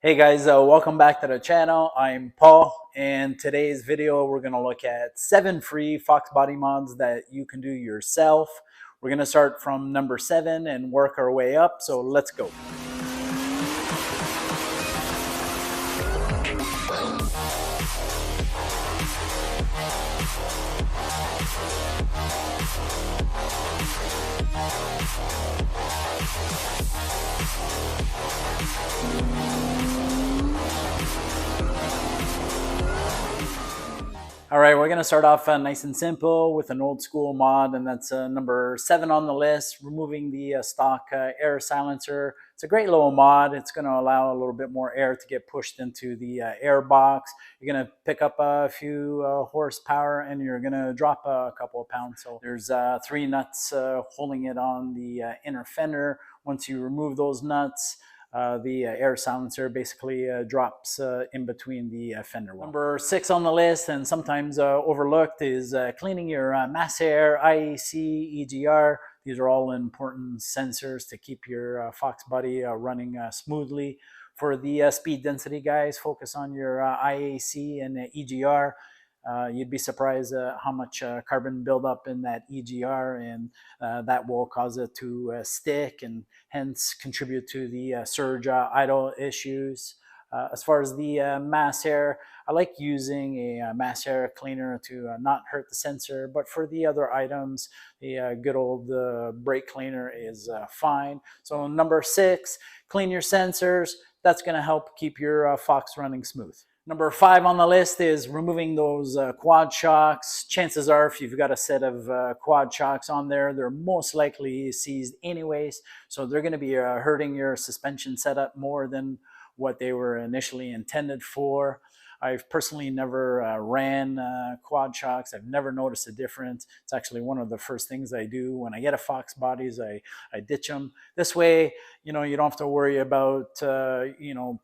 Hey guys, welcome back to the channel. I'm Paul, and today's video we're going to look at 7 free Foxbody mods that you can do yourself. We're going to start from number 7 and work our way up, so let's go. All right, we're going to start off nice and simple with an old school mod, and that's number 7 on the list, removing the stock air silencer. It's a great little mod. It's going to allow a little bit more air to get pushed into the air box. You're going to pick up a few horsepower, and you're going to drop a couple of pounds. So there's 3 nuts holding it on the inner fender. Once you remove those nuts, the air silencer basically drops in between the fender well. Number 6 on the list, and sometimes overlooked, is cleaning your mass air, IEC, EGR. These are all important sensors to keep your Foxbody running smoothly. For the speed density guys, focus on your IAC and EGR. You'd be surprised how much carbon buildup in that EGR, and that will cause it to stick and hence contribute to the surge idle issues. As far as the mass air, I like using a mass air cleaner to not hurt the sensor, but for the other items, the good old brake cleaner is fine. So number 6, clean your sensors. That's going to help keep your Fox running smooth. Number 5 on the list is removing those quad shocks. Chances are, if you've got a set of quad shocks on there, they're most likely seized anyways. So they're going to be hurting your suspension setup more than what they were initially intended for. I've personally never ran quad shocks. I've never noticed a difference. It's actually one of the first things I do when I get a Foxbody is I ditch them. This way, you don't have to worry about,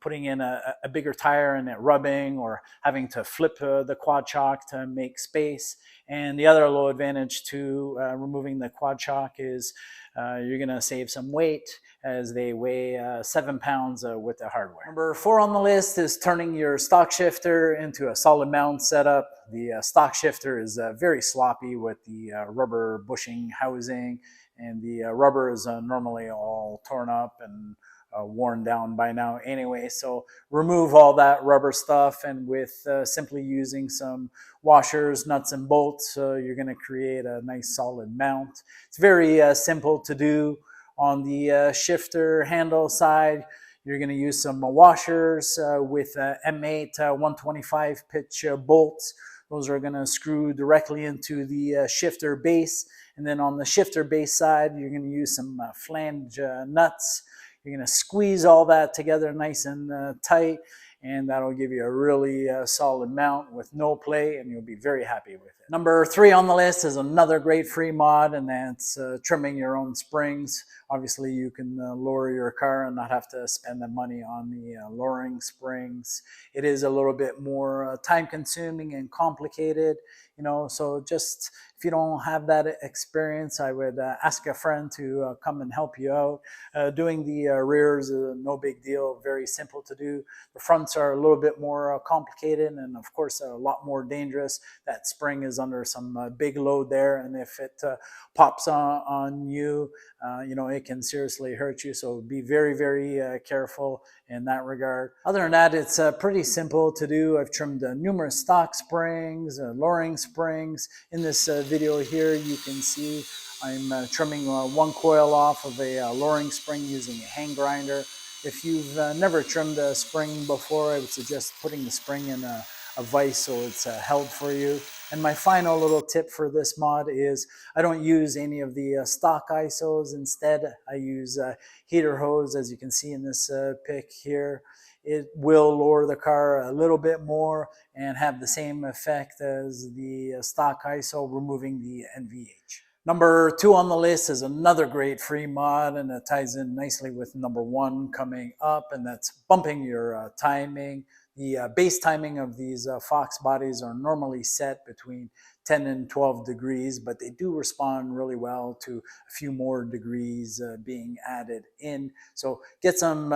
putting in a bigger tire and it rubbing or having to flip the quad shock to make space. And the other little advantage to removing the quad shock is you're going to save some weight, as they weigh 7 pounds with the hardware. Number 4 on the list is turning your stock shifter into a solid mount setup. The stock shifter is very sloppy with the rubber bushing housing, and the rubber is normally all torn up and worn down by now anyway. So remove all that rubber stuff, and with simply using some washers, nuts, and bolts, you're going to create a nice solid mount. It's very simple to do. On the shifter handle side, you're going to use some washers with M8 125 pitch bolts. Those are going to screw directly into the shifter base. And then on the shifter base side, you're going to use some flange nuts. You're going to squeeze all that together nice and tight, and that'll give you a really solid mount with no play, and you'll be very happy with it. Number 3 on the list is another great free mod, and that's trimming your own springs. Obviously, you can lower your car and not have to spend the money on the lowering springs. It is a little bit more time-consuming and complicated, so just if you don't have that experience, I would ask a friend to come and help you out. Doing the rears is no big deal, very simple to do. The fronts are a little bit more complicated and, of course, a lot more dangerous. That spring is under some big load there, and if it pops on you, it can seriously hurt you. So be very, very careful in that regard. Other than that, it's pretty simple to do. I've trimmed numerous stock springs, lowering springs. In this video here, you can see I'm trimming one coil off of a lowering spring using a hand grinder. If you've never trimmed a spring before, I would suggest putting the spring in a vise so it's held for you. And my final little tip for this mod is I don't use any of the stock ISOs. Instead, I use heater hose, as you can see in this pic here. It will lower the car a little bit more and have the same effect as the stock ISO, removing the NVH. Number 2 on the list is another great free mod, and it ties in nicely with number 1 coming up, and that's bumping your timing. The base timing of these Fox bodies are normally set between 10 and 12 degrees, but they do respond really well to a few more degrees being added in. So get some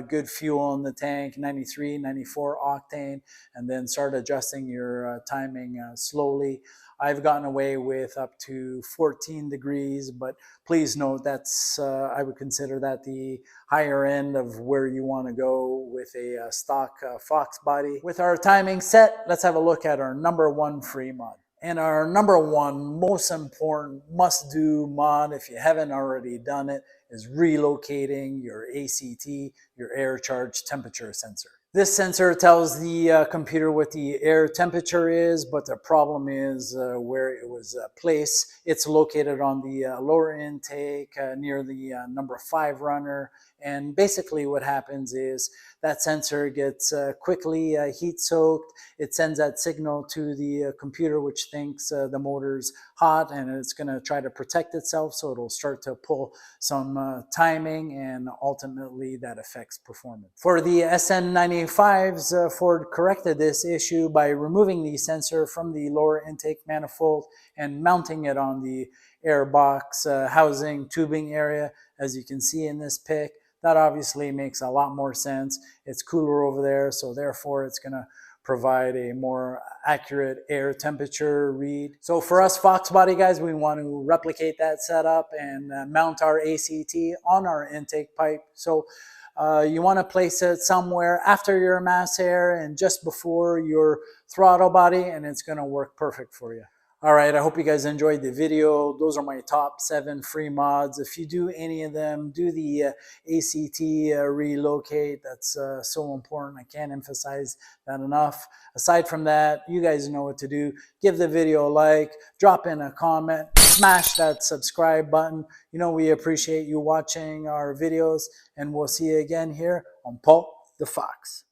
good fuel in the tank, 93, 94 octane, and then start adjusting your timing slowly. I've gotten away with up to 14 degrees, but please note that's, I would consider that the higher end of where you want to go with a stock Fox body. With our timing set, let's have a look at our number one free mod. And our number one most important must-do mod, if you haven't already done it, is relocating your ACT, your air charge temperature sensor. This sensor tells the computer what the air temperature is, but the problem is where it was placed. It's located on the lower intake near the number 5 runner. And basically what happens is that sensor gets quickly heat soaked. It sends that signal to the computer, which thinks the motor's hot, and it's going to try to protect itself. So it'll start to pull some timing, and ultimately that affects performance. For the SN95s, Ford corrected this issue by removing the sensor from the lower intake manifold and mounting it on the air box housing tubing area, as you can see in this pic. That obviously makes a lot more sense. It's cooler over there, so therefore it's going to provide a more accurate air temperature read. So for us Foxbody guys, we want to replicate that setup and mount our ACT on our intake pipe. So you want to place it somewhere after your mass air and just before your throttle body, and it's going to work perfect for you. All right, I hope you guys enjoyed the video. Those are my top 7 free mods. If you do any of them, do the ACT relocate. That's so important. I can't emphasize that enough. Aside from that, you guys know what to do. Give the video a like, drop in a comment, smash that subscribe button. You know we appreciate you watching our videos, and we'll see you again here on Paul the Fox.